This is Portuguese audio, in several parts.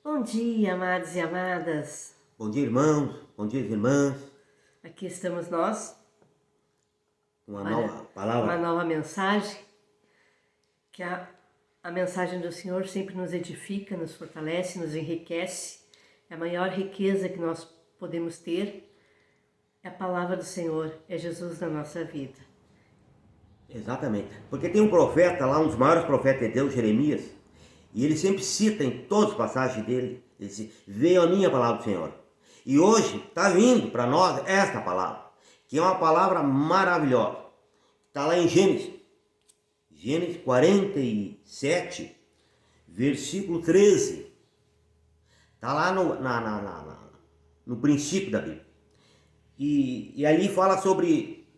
Bom dia, amados e amadas. Bom dia, irmãos. Bom dia, irmãs. Aqui estamos nós Uma para nova palavra. uma nova mensagem, que a mensagem do Senhor sempre nos edifica, nos fortalece, nos enriquece. É a maior riqueza que nós podemos ter é a palavra do Senhor, é Jesus na nossa vida. Exatamente. Porque tem um profeta lá, um dos maiores profetas de Deus, Jeremias, e ele sempre cita em todas as passagens dele, ele diz, veio a minha palavra do Senhor. E hoje está vindo para nós esta palavra, que é uma palavra maravilhosa. Está lá em Gênesis 47, versículo 13. Está lá no princípio da Bíblia. E ali fala sobre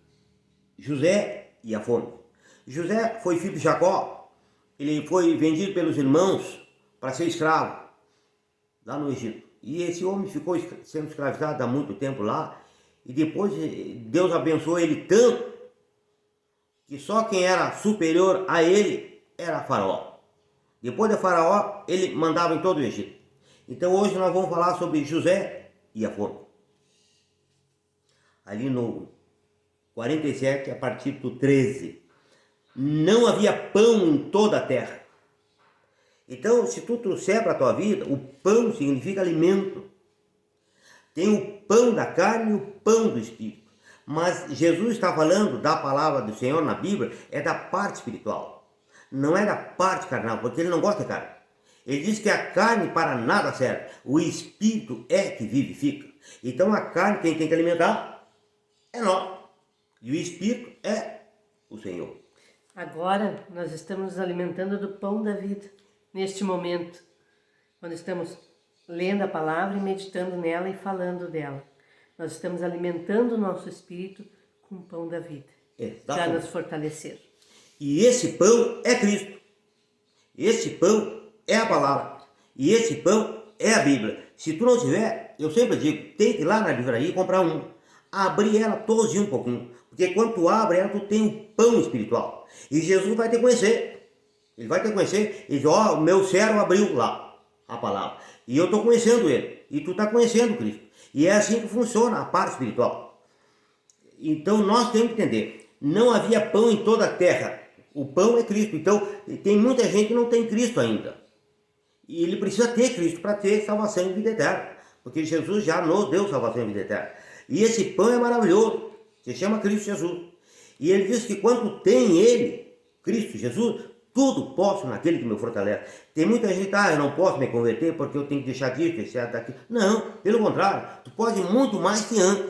José e a fome. José foi filho de Jacó, ele foi vendido pelos irmãos para ser escravo lá no Egito. E esse homem ficou sendo escravizado há muito tempo lá, e depois Deus abençoou ele tanto que só quem era superior a ele era Faraó. Depois de Faraó, ele mandava em todo o Egito. Então hoje nós vamos falar sobre José e a fome. Ali no 47, a partir do 13. Não havia pão em toda a terra. Então, se tu trouxer para a tua vida, o pão significa alimento. Tem o pão da carne e o pão do espírito. Mas Jesus está falando da palavra do Senhor na Bíblia, é da parte espiritual. Não é da parte carnal, porque ele não gosta de carne. Ele diz que a carne para nada serve. O espírito é que vivifica. Então a carne, quem tem que alimentar é nós. E o espírito é o Senhor. Agora nós estamos nos alimentando do pão da vida, neste momento, quando estamos lendo a palavra e meditando nela e falando dela. Nós estamos alimentando o nosso espírito com o pão da vida, para nos fortalecer. E esse pão é Cristo. Esse pão é a palavra. E esse pão é a Bíblia. Se tu não tiver, eu sempre digo, tem que ir lá na livraria e comprar um. Abrir ela todos um pouquinho. Porque quando tu abre ela, tu tem um pão espiritual. E Jesus vai te conhecer. Ele vai te conhecer. Ele diz, ó, o meu servo abriu lá a palavra. E eu estou conhecendo ele. E tu está conhecendo Cristo. E é assim que funciona a parte espiritual. Então nós temos que entender. Não havia pão em toda a terra. O pão é Cristo. Então tem muita gente que não tem Cristo ainda. E ele precisa ter Cristo para ter salvação e vida eterna. Porque Jesus já nos deu salvação e vida eterna. E esse pão é maravilhoso. Se chama Cristo Jesus. E ele diz que quando tem ele, Cristo Jesus, tudo posso naquele que me fortalece. Tem muita gente que eu não posso me converter porque eu tenho que deixar disso, deixar daquilo. Não, pelo contrário, tu pode muito mais que antes.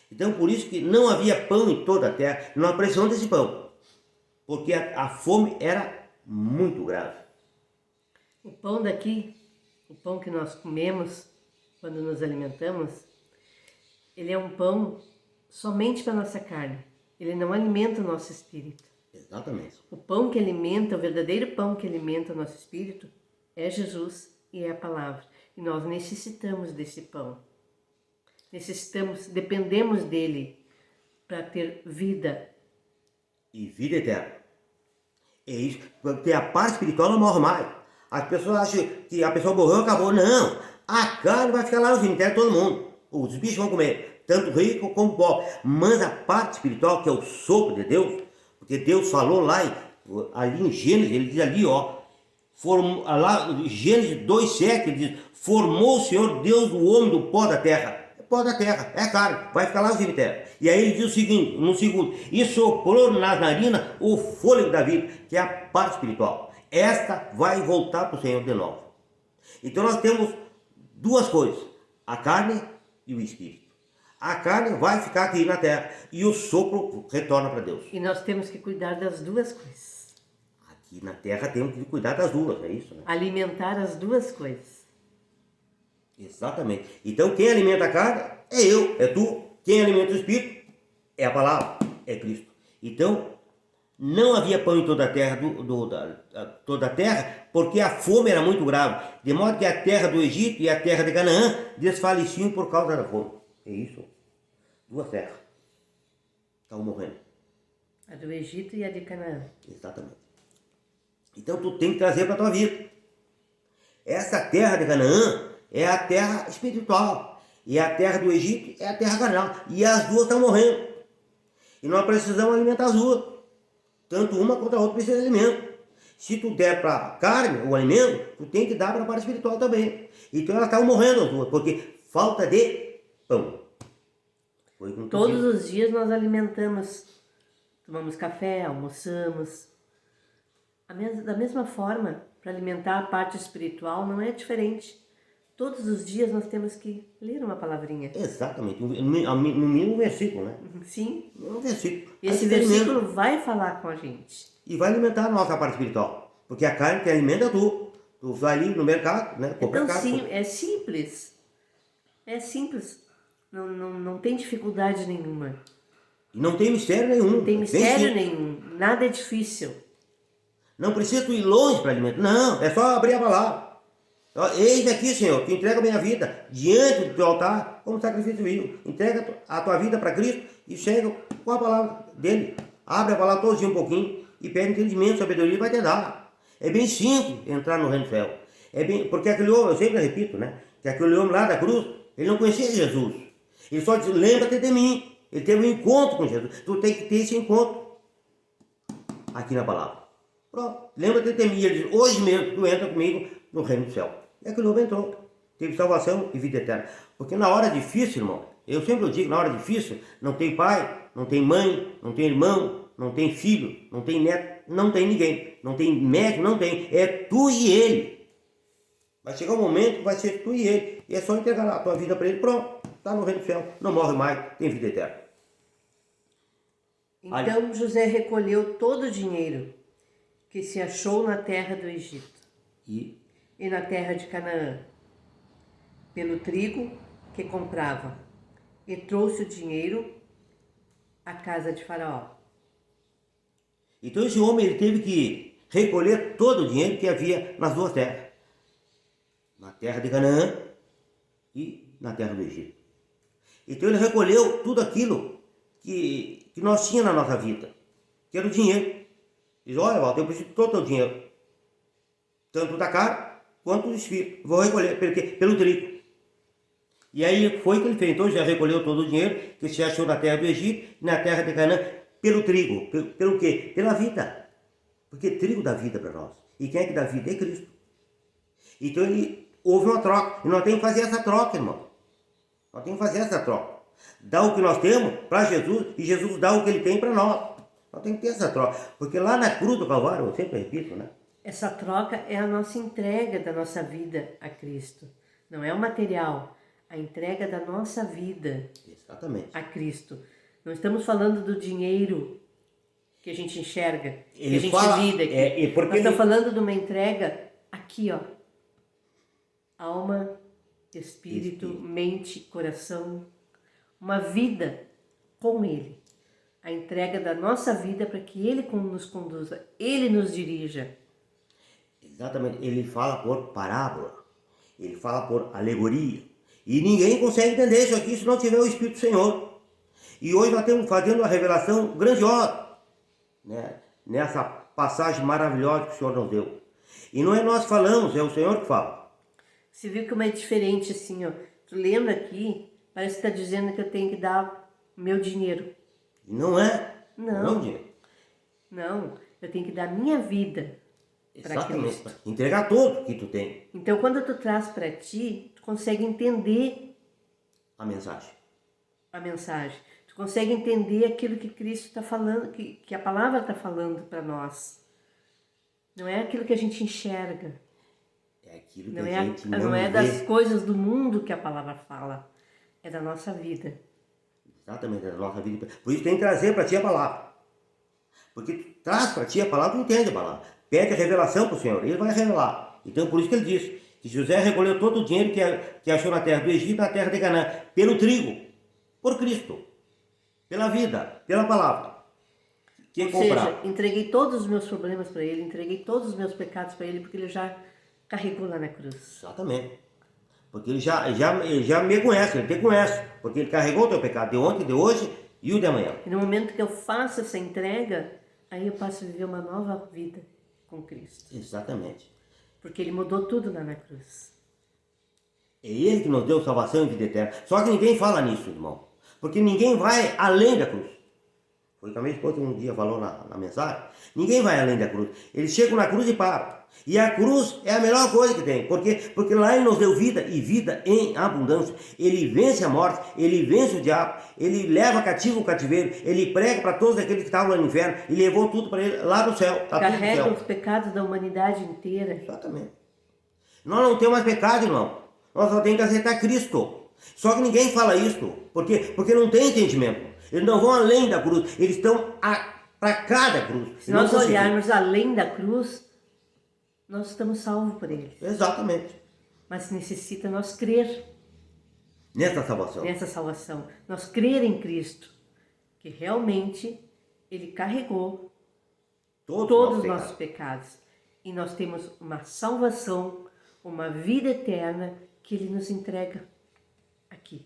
Então por isso que não havia pão em toda a terra. Nós precisamos desse pão. Porque a fome era muito grave. O pão daqui, o pão que nós comemos quando nos alimentamos, ele é um pão somente para a nossa carne. Ele não alimenta o nosso espírito. Exatamente. O pão que alimenta, o verdadeiro pão que alimenta o nosso espírito é Jesus e é a palavra. E nós necessitamos desse pão. Dependemos dele para ter vida. E vida eterna. É isso. Porque a parte espiritual não morre mais. As pessoas acham que a pessoa morreu e acabou. Não. A carne vai ficar lá no cemitério de todo mundo. Os bichos vão comer. Tanto rico como pobre. Mas a parte espiritual, que é o sopro de Deus, porque Deus falou lá, ali em Gênesis, ele diz ali, ó, lá, Gênesis 2,7, ele diz, formou o Senhor Deus o homem do pó da terra. Pó da terra, é carne, vai ficar lá no cemitério. E aí ele diz o seguinte, no segundo, e soprou nas narinas o fôlego da vida, que é a parte espiritual. Esta vai voltar para o Senhor de novo. Então nós temos duas coisas, a carne e o espírito. A carne vai ficar aqui na terra e o sopro retorna para Deus. E nós temos que cuidar das duas coisas. Aqui na terra temos que cuidar das duas, é isso? Né? Alimentar as duas coisas. Exatamente. Então quem alimenta a carne é eu, é tu. Quem alimenta o espírito é a palavra, é Cristo. Então não havia pão em toda a terra, toda a terra, porque a fome era muito grave. De modo que a terra do Egito e a terra de Canaã desfaleciam por causa da fome. É isso. Duas terras. Estavam morrendo. A do Egito e a de Canaã. Exatamente. Então tu tem que trazer para a tua vida. Essa terra de Canaã é a terra espiritual. E a terra do Egito é a terra carnal. E as duas estão morrendo. E nós precisamos alimentar as duas. Tanto uma quanto a outra precisa de alimento. Se tu der para a carne o alimento, tu tem que dar para a parte espiritual também. Então elas estão morrendo as duas, porque falta de pão. Todos os dias nós alimentamos, tomamos café, almoçamos. Da mesma forma, para alimentar a parte espiritual não é diferente. Todos os dias nós temos que ler uma palavrinha. Exatamente, no mínimo um versículo, né? Sim. Um versículo. Esse versículo vai falar com a gente. E vai alimentar a nossa parte espiritual. Porque a carne que alimenta tu. Tu vai ali no mercado, né? Então, é simples. É simples. Não tem dificuldade nenhuma. E não tem mistério nenhum. Não tem mistério nenhum. Nada é difícil. Não precisa tu ir longe para alimentar. Não, é só abrir a palavra. Eis aqui, Senhor, que entrega a minha vida diante do teu altar como sacrifício vivo. Entrega a tua vida para Cristo e chega com a palavra dele. Abre a palavra todo dia um pouquinho e pede entendimento, sabedoria e vai te dar. É bem simples entrar no reino do céu. Porque aquele homem, eu sempre repito, né? Que aquele homem lá da cruz, ele não conhecia Jesus. Ele só disse, lembra-te de mim. Ele teve um encontro com Jesus. Tu tem que ter esse encontro aqui na palavra. Pronto, lembra-te de mim. Ele diz, hoje mesmo tu entra comigo no reino do céu. E aquele homem entrou. Teve salvação e vida eterna. Porque na hora difícil, irmão, eu sempre digo, na hora difícil, não tem pai, não tem mãe, não tem irmão, não tem filho, não tem neto, não tem ninguém. Não tem médico, não tem. É tu e ele. Vai chegar um momento que vai ser tu e ele. E é só entregar a tua vida para ele. Pronto, está no reino do céu. Não morre mais, tem vida eterna. Então José recolheu todo o dinheiro que se achou na terra do Egito e na terra de Canaã, pelo trigo que comprava, e trouxe o dinheiro à casa de Faraó. Então esse homem ele teve que recolher todo o dinheiro que havia nas duas terras. Na terra de Canaã e na terra do Egito. Então ele recolheu tudo aquilo que nós tínhamos na nossa vida, que era o dinheiro. Diz, olha, Walter, eu preciso de todo o teu dinheiro, tanto da carne quanto do espírito. Vou recolher pelo trigo. E aí foi que ele fez. Então já recolheu todo o dinheiro que se achou na terra do Egito e na terra de Canaã pelo trigo. Pelo quê? Pela vida. Porque trigo dá vida para nós. E quem é que dá vida? É Cristo. Então houve uma troca. E nós temos que fazer essa troca, irmão. Nós temos que fazer essa troca. Dá o que nós temos para Jesus e Jesus dá o que ele tem para nós. Nós temos que ter essa troca. Porque lá na cruz do Calvário, eu sempre repito, né? Essa troca é a nossa entrega da nossa vida a Cristo. Não é o material, a entrega da nossa vida. Exatamente. A Cristo. Não estamos falando do dinheiro que a gente enxerga, que a gente lida aqui. Nós estamos falando de uma entrega aqui, ó. Alma, espírito, mente, coração. Uma vida com Ele. A entrega da nossa vida para que Ele nos conduza, Ele nos dirija. Exatamente, ele fala por parábola, ele fala por alegoria. E ninguém consegue entender isso aqui se não tiver o Espírito do Senhor. E hoje nós estamos fazendo uma revelação grandiosa, né? Nessa passagem maravilhosa que o Senhor nos deu. E não é nós que falamos, é o Senhor que fala. Você viu como é diferente assim, ó. Tu lendo aqui, parece que está dizendo que eu tenho que dar meu dinheiro. Não é? Não. Dinheiro. Não, eu tenho que dar minha vida. Exatamente, entregar tudo que tu tem. Então, quando tu traz para ti, tu consegue entender a mensagem. Tu consegue entender aquilo que Cristo está falando, que a palavra está falando para nós. Não é aquilo que a gente enxerga. É aquilo que a gente não é das coisas do mundo que a palavra fala. É da nossa vida. Exatamente, é da nossa vida. Por isso tem que trazer para ti a palavra. Porque tu traz para ti a palavra, tu entende a palavra. Pede a revelação para o Senhor, ele vai revelar. Então por isso que ele diz que José recolheu todo o dinheiro que achou na terra do Egito e na terra de Canaã, pelo trigo, por Cristo, pela vida, pela palavra. Ou seja, entreguei todos os meus problemas para ele, entreguei todos os meus pecados para ele, porque ele já carregou lá na cruz. Exatamente. Porque ele já me conhece, ele te conhece, porque ele carregou o teu pecado de ontem, de hoje e o de amanhã. E no momento que eu faço essa entrega, aí eu passo a viver uma nova vida com Cristo. Exatamente. Porque ele mudou tudo lá na cruz. É Ele que nos deu salvação e vida eterna. Só que ninguém fala nisso, irmão. Porque ninguém vai além da cruz. Foi o que a minha esposa um dia falou na mensagem. Ninguém vai além da cruz. Eles chegam na cruz e param. E a cruz é a melhor coisa que tem. Porque lá Ele nos deu vida e vida em abundância. Ele vence a morte, Ele vence o diabo, Ele leva cativo o cativeiro, Ele prega para todos aqueles que estavam lá no inferno e levou tudo para Ele lá no céu. Tá Carrega tudo no os céu. pecados da humanidade inteira. Exatamente. Nós não temos mais pecado, irmão. Nós só temos que aceitar Cristo. Só que ninguém fala isso. Porque não tem entendimento. Eles não vão além da cruz. Eles estão para cada cruz. Se nós olharmos além da cruz, nós estamos salvos por Ele. Exatamente. Mas necessita nós crer Nessa salvação. nessa salvação. Nós crer em Cristo. Que realmente Ele carregou todos os nossos pecados. E nós temos uma salvação, uma vida eterna que Ele nos entrega aqui.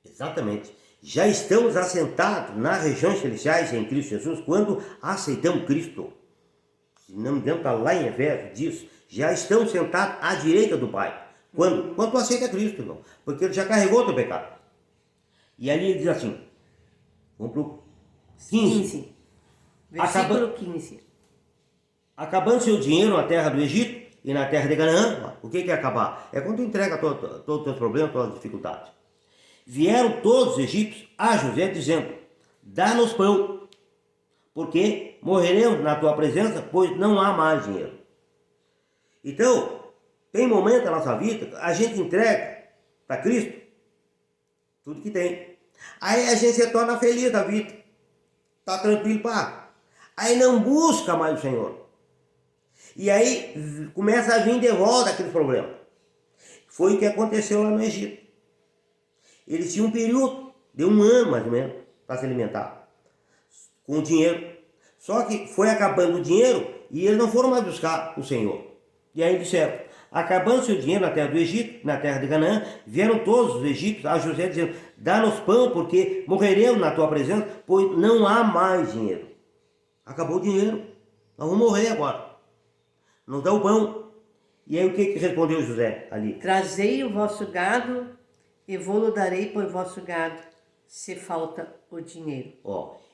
Exatamente. Já estamos assentados nas regiões celestiais em Cristo Jesus quando aceitamos Cristo. Se não me engano, está lá em Efésios, diz, já estamos sentados à direita do Pai. Quando tu aceita Cristo, irmão. Porque Ele já carregou o teu pecado. E ali ele diz assim, vamos para o 15. Versículo 15. Acabando seu dinheiro na terra do Egito e na terra de Canaã, o que é acabar? É quando tu entrega todos os teus problemas, todas as dificuldades. Vieram todos os egípcios a José dizendo, dá-nos pão, porque morreremos na tua presença, pois não há mais dinheiro. Então, tem momento na nossa vida, a gente entrega para Cristo tudo que tem. Aí a gente se torna feliz da vida, está tranquilo, pá. Aí não busca mais o Senhor. E aí começa a vir de volta aquele problema. Foi o que aconteceu lá no Egito. Eles tinham um período de 1 ano, mais ou menos, para se alimentar. Com o dinheiro. Só que foi acabando o dinheiro e eles não foram mais buscar o Senhor. E aí disseram, acabando seu dinheiro na terra do Egito, na terra de Canaã, vieram todos os egípcios a José dizendo, dá-nos pão, porque morreremos na tua presença, pois não há mais dinheiro. Acabou o dinheiro. Nós vamos morrer agora. Nos dá o pão. E aí o que respondeu José ali? Trazei o vosso gado e vou-lo darei por vosso gado, se falta o dinheiro.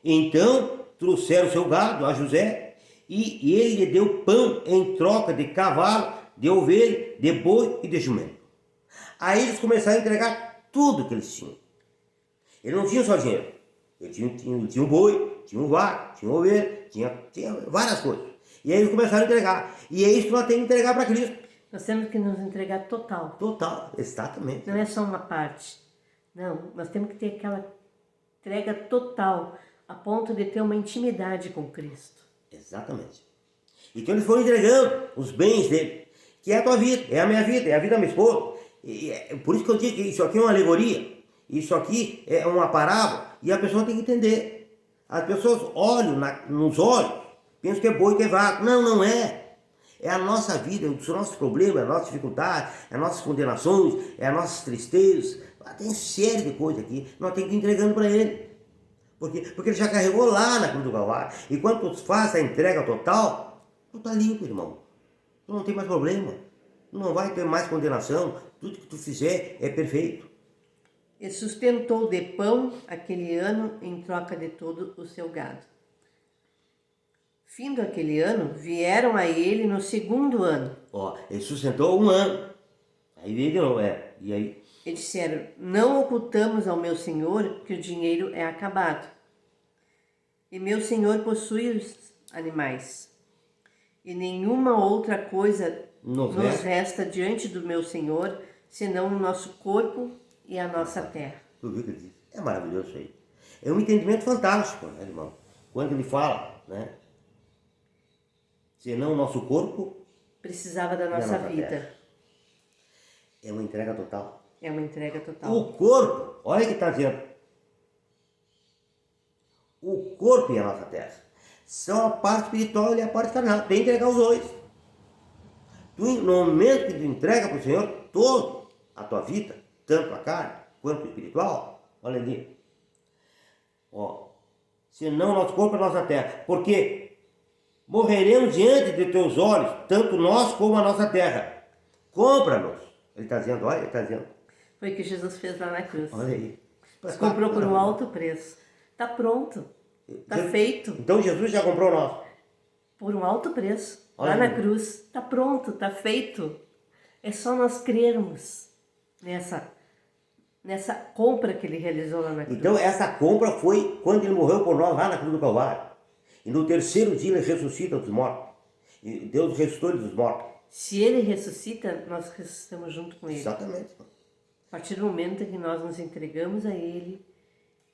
Então trouxeram seu gado a José e ele lhe deu pão em troca de cavalo, de ovelha, de boi e de jumento. Aí eles começaram a entregar tudo que eles tinham. Eles não tinham só dinheiro. Eles tinham boi, tinham vaca, tinham ovelha, tinha várias coisas. E aí eles começaram a entregar. E é isso que nós temos que entregar para Cristo. Nós temos que nos entregar total. Total, exatamente. Não é só uma parte. Não, nós temos que ter aquela entrega total, a ponto de ter uma intimidade com Cristo. Exatamente. Então eles foram entregando os bens dele, que é a tua vida, é a minha vida, é a vida da minha esposa. Por isso que eu digo que isso aqui é uma alegoria, isso aqui é uma parábola, e a pessoa tem que entender. As pessoas olham nos olhos, pensam que é boi, que é vaca. Não, não é. É a nossa vida, os nossos problemas, as nossas dificuldades, as nossas condenações, as nossas tristezas. Tem série de coisas aqui, nós temos que ir entregando para ele. Porque ele já carregou lá na cruz do Calvário. E quando tu faz a entrega total, tu está limpo, irmão. Tu não tem mais problema. Tu não vai ter mais condenação. Tudo que tu fizer é perfeito. E sustentou de pão aquele ano em troca de todo o seu gado. Findo aquele ano, vieram a ele no 2º ano. Ele sustentou 1 ano. Aí veio de novo, E aí? E disseram, não ocultamos ao meu senhor que o dinheiro é acabado. E meu senhor possui os animais. E nenhuma outra coisa nos resta diante do meu senhor, senão o nosso corpo e a nossa terra. Tu viu o que ele diz? É maravilhoso isso aí. É um entendimento fantástico, né, irmão? Quando ele fala, né? Senão o nosso corpo precisava da nossa vida. Terra. É uma entrega total. É uma entrega total. O corpo, olha o que está dizendo. O corpo e a nossa terra são a parte espiritual e a parte carnal. Tem que entregar os dois. No momento que tu entrega para o Senhor toda a tua vida, tanto a carne quanto o espiritual, olha ali. Senão o nosso corpo é a nossa terra. Porque morreremos diante de teus olhos, tanto nós como a nossa terra. Compra-nos. Ele está dizendo, olha, ele está dizendo. Foi o que Jesus fez lá na cruz. Olha aí. Nos comprou por um alto preço. Está pronto. Está feito. Então Jesus já comprou nós. Por um alto preço. Olha Lá na aí. cruz. Está pronto, está feito. É só nós crermos nessa compra que ele realizou lá na cruz. Então essa compra foi quando ele morreu por nós lá na cruz do Calvário. E no terceiro dia ele ressuscita dos mortos. E Deus ressuscitou ele dos mortos. Se ele ressuscita, nós ressuscitamos junto com ele. Exatamente. A partir do momento em que nós nos entregamos a ele,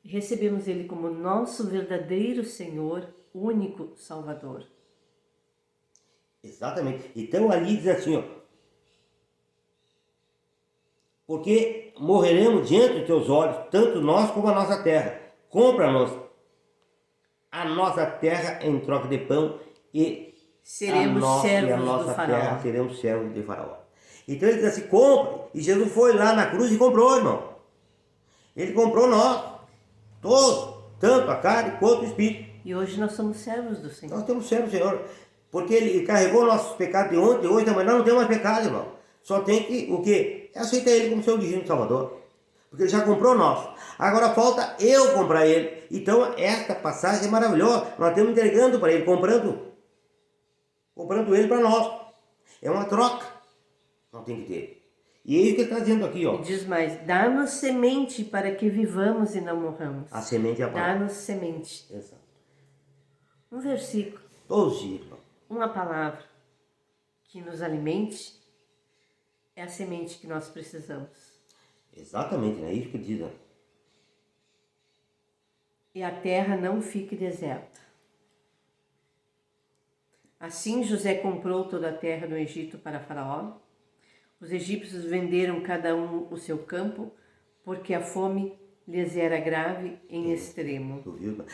e recebemos ele como nosso verdadeiro Senhor, único Salvador. Exatamente. Então ali diz assim, ó. Porque morreremos diante de teus olhos, tanto nós como a nossa terra. Compra-nos a nossa terra em troca de pão e Seremos servos do faraó. Terra, seremos servos de faraó. Então ele diz assim, compre. E Jesus foi lá na cruz e comprou, irmão. Ele comprou nós, todos, tanto a carne quanto o espírito. E hoje nós somos servos do Senhor. Nós temos servo do Senhor. Porque ele carregou nossos pecados de ontem, hoje, amanhã, nós não temos mais pecado, irmão. Só tem que, o quê? Aceitar ele como seu divino Salvador. Porque ele já comprou nós. Agora falta eu comprar ele. Então esta passagem é maravilhosa. Nós estamos entregando para ele, comprando ele para nós. É uma troca. Não tem que ter. E é isso que ele está dizendo aqui, ó. E diz mais, dá-nos semente para que vivamos e não morramos. A semente é a palavra. Dá-nos semente. Exato. Um versículo, Todos os dias, irmão. uma palavra que nos alimente é a semente que nós precisamos. Exatamente, é isso que ele diz, né? E a terra não fique deserta. Assim José comprou toda a terra do Egito para Faraó. Os egípcios venderam cada um o seu campo, porque a fome lhes era grave em extremo. Tu viu?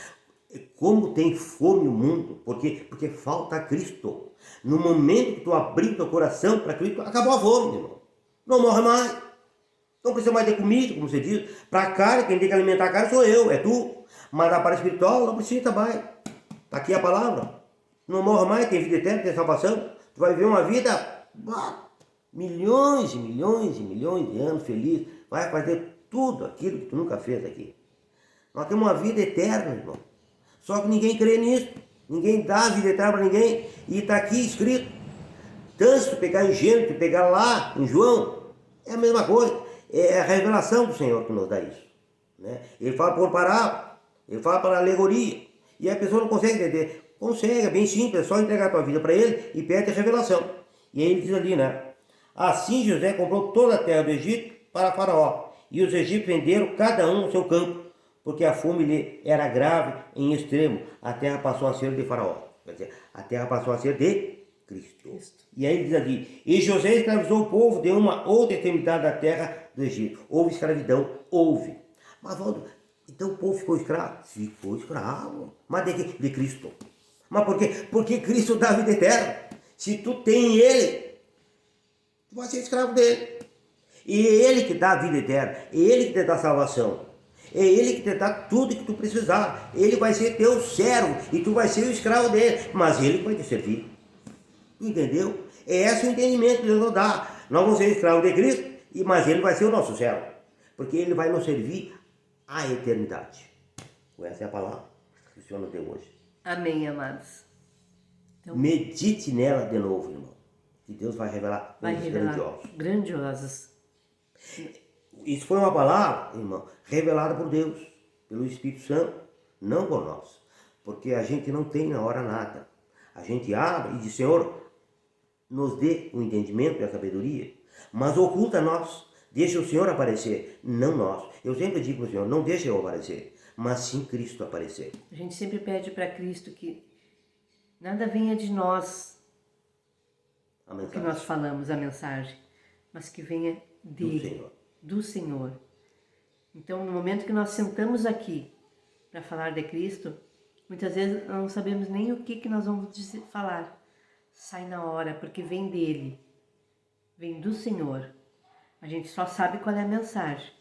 Como tem fome o mundo? Porque falta Cristo. No momento que tu abrir teu coração para Cristo, acabou a fome, irmão. Não morre mais. Não precisa mais de comida, como você diz. Para a carne, quem tem que alimentar a carne sou eu, é tu. Mas a parte espiritual não precisa mais. Está aqui a palavra. Não morre mais, tem vida eterna, tem salvação. Tu vai viver uma vida, milhões e milhões e milhões de anos feliz. Vai fazer tudo aquilo que tu nunca fez aqui. Nós temos uma vida eterna, irmão. Só que ninguém crê nisso. Ninguém dá a vida eterna para ninguém. E está aqui escrito. Tanto se tu pegar em Gênesis, pegar lá em João, é a mesma coisa. É a revelação do Senhor que nos dá isso. Né? Ele fala por parábola, ele fala para alegoria. E a pessoa não consegue entender. Consegue, é bem simples, é só entregar a tua vida para ele e pede a revelação. E aí ele diz ali, né? Assim José comprou toda a terra do Egito para Faraó. E os egípcios venderam cada um o seu campo, porque a fome lhe era grave em extremo. A terra passou a ser de Faraó. Quer dizer, a terra passou a ser de Cristo. E aí ele diz aqui, e José escravizou o povo de uma outra extremidade da terra do Egito. Houve escravidão? Houve. Mas, Valdo, então o povo ficou escravo? Ficou escravo. Mas de quê? De Cristo. Mas por quê? Porque Cristo dá a vida eterna. Se tu tem Ele, tu vai ser escravo dele. E é Ele que dá a vida eterna. É Ele que te dá a salvação. É Ele que te dá tudo que tu precisar. Ele vai ser teu servo e tu vai ser o escravo dele. Mas Ele vai te servir. Entendeu? É esse o entendimento que Deus nos dá. Nós vamos ser escravos de Cristo, mas Ele vai ser o nosso servo. Porque Ele vai nos servir à eternidade. Essa é a palavra que o Senhor nos deu hoje. Amém, amados. Então, Medite nela de novo, irmão. Que Deus vai revelar coisas grandiosas. Grandiosas. Isso foi uma palavra, irmão, revelada por Deus, pelo Espírito Santo, não por nós. Porque a gente não tem na hora nada. A gente abre e diz, Senhor, nos dê o entendimento e a sabedoria, mas oculta nós. Deixa o Senhor aparecer, não nós. Eu sempre digo para o Senhor, não deixa eu aparecer, mas sim Cristo aparecer. A gente sempre pede para Cristo que nada venha de nós, o que nós falamos, a mensagem, mas que venha dele, do Senhor. Então, no momento que nós sentamos aqui para falar de Cristo, muitas vezes não sabemos nem o que nós vamos falar. Sai na hora, porque vem dele, vem do Senhor. A gente só sabe qual é a mensagem,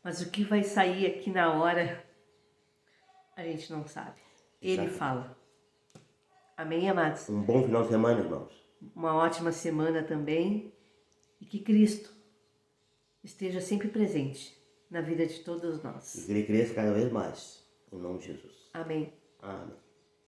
mas o que vai sair aqui na hora, a gente não sabe. Ele fala. Amém, amados? Um bom final de semana, irmãos. Uma ótima semana também. E que Cristo esteja sempre presente na vida de todos E nós. que ele cresça cada vez mais. Em nome de Jesus. Amém. Amém.